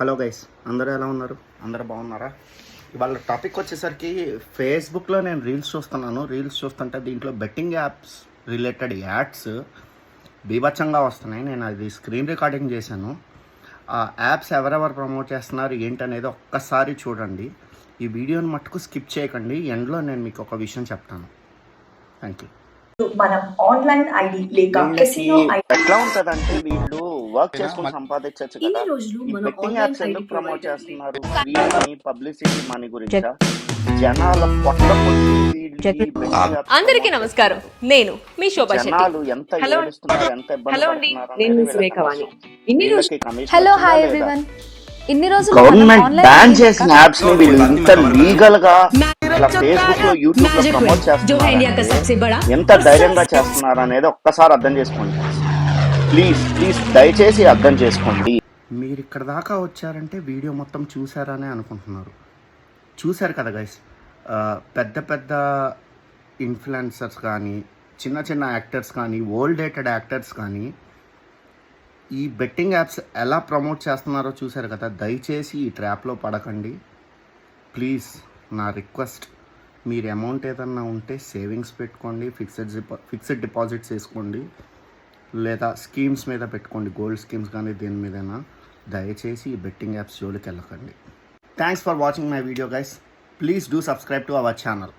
Hello guys, అందరూ ఎలా ఉన్నారు? అందరూ బాగున్నారా? ఇవాళ టాపిక్ వచ్చేసరికి ఫేస్బుక్లో నేను రీల్స్ చూస్తున్నాను. రీల్స్ చూస్తుంటే దీంట్లో బెట్టింగ్ యాప్స్ రిలేటెడ్ యాడ్స్ బీభత్సంగా వస్తున్నాయి. నేను అది స్క్రీన్ రికార్డింగ్ చేశాను. ఆ యాప్స్ ఎవరెవరు ప్రమోట్ చేస్తున్నారు ఏంటనేది ఒక్కసారి చూడండి. ఈ వీడియోని మట్టుకు స్కిప్ చేయకండి. ఎండ్లో నేను మీకు ఒక విషయం చెప్తాను. Thank you. మనం ఆన్లైన్ ఐడి లేక కెసినో ఐడి ఎట్లా ఉంటదంటే వీళ్ళు వర్క్ చేసుకొని సంపాదించచ్చు కదా. ఇన్ని రోజులు ఈ మన బెట్టింగ్ ఆన్లైన్ యాప్స్ ఎందుకు ఐడి ప్రమోట్ ప్రొవైడర్ చేస్తున్నారు? వీళ్ళని పబ్లిసిటీ మనీ గురించా? జనాల పొట్ట కొట్టి వీళ్ళు ఈ betting apps అందరికీ promote నమస్కారం. చేస్తున్నారు. నేను మీ శోభా శెట్టి. జనాలు ఎంత ఏడుస్తున్నారు, ఎంత ఇబ్బంది పడుతున్నారు నేను అనేది సురేఖ వీళ్ళకి వాణి. తెలుసు. ఇన్ని రోజులు వీళ్ళకి commission హలో వచ్చిందా హాయ్ లేదా? ఎవ్రీవన్. ఇన్ని రోజులు గవర్నమెంట్ బ్యాన్ చేసిన యాప్స్ ని వీళ్ళు ఇంత లీగల్ గా ఇలా ఫేస్బుక్ లో యూట్యూబ్ లో ప్రమోట్ చేస్తున్నారు. ఎంత ధైర్యంగా చేస్తున్నారు అనేది ఒక్కసారి అర్థం చేసుకోండి. ప్లీజ్ దయచేసి అర్థం చేసుకోండి. మీరు ఇక్కడ దాకా వచ్చారంటే వీడియో మొత్తం చూసారనే అనుకుంటున్నారు. చూశారు కదా గైస్, పెద్ద పెద్ద ఇన్ఫ్లుయెన్సర్స్ కానీ, చిన్న చిన్న యాక్టర్స్ కానీ, ఓల్డ్ డేటెడ్ యాక్టర్స్ కానీ ఈ బెట్టింగ్ యాప్స్ ఎలా ప్రమోట్ చేస్తున్నారో చూశారు కదా. దయచేసి ఈ ట్రాప్లో పడకండి. ప్లీజ్ నా రిక్వెస్ట్, మీరు అమౌంట్ ఏదన్నా ఉంటే సేవింగ్స్ పెట్టుకోండి, ఫిక్స్డ్ డిపాజిట్స్ వేసుకోండి, లేదా స్కీమ్స్ మీద పెట్టుకోండి, గోల్డ్ స్కీమ్స్ కానీ దేని మీదైనా. దయచేసి ఈ బెట్టింగ్ యాప్స్ జోలికి వెళ్ళకండి. Thanks for watching my video guys. Please do subscribe to our channel.